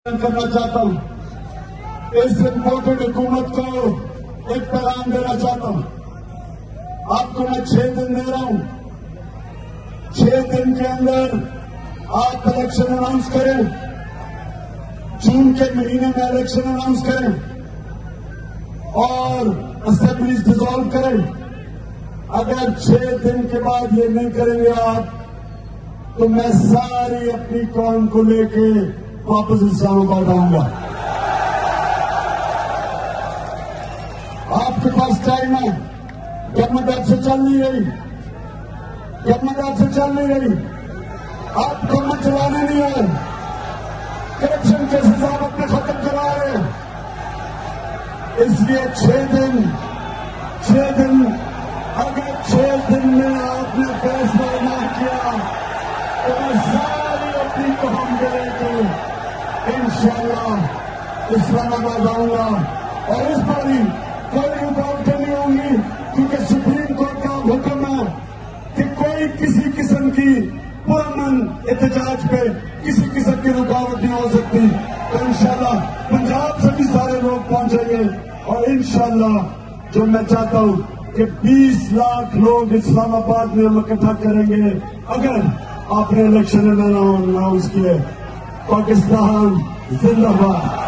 करना चाहता हूं। इस इम्पोर्टेड हुकूमत को एक पैगाम देना चाहता हूं। आपको मैं 6 दिन दे रहा हूं। 6 दिन के अंदर आप इलेक्शन अनाउंस करें। जून के महीने में इलेक्शन अनाउंस करें और असेंबलीज डिसॉल्व करें। अगर 6 दिन के बाद ये नहीं करेंगे आप, तो मैं सारी अपनी कौम को लेके वापस इस्लामाबाद आऊंगा। आपके पास टाइम है। गवर्नमेंट आपसे चल नहीं रही, आप गवर्नमेंट चलाने नहीं आए। करप्शन के हिसाब अपने खत्म करा रहे हैं। इसलिए 6 दिन अगर 6 दिन में आपने फैसला ना किया तो मैं सारी अपनी कौम को लेकर इंशाअल्लाह इस्लामाबाद आऊंगा। और इस बारी कोई रुकावटें नहीं होंगी, क्योंकि सुप्रीम कोर्ट का हुक्म है कि कोई किसी किस्म की पुरअमन एहतजाज पे किसी किस्म की रुकावट नहीं हो सकती। तो इंशाअल्लाह पंजाब से भी सारे लोग पहुंचेंगे और इंशाअल्लाह जो मैं चाहता हूं कि 20 लाख लोग इस्लामाबाद में हम इकट्ठा करेंगे अगर आपने इलेक्शन अनाउंस किए। पाकिस्तान जिंदाबाद।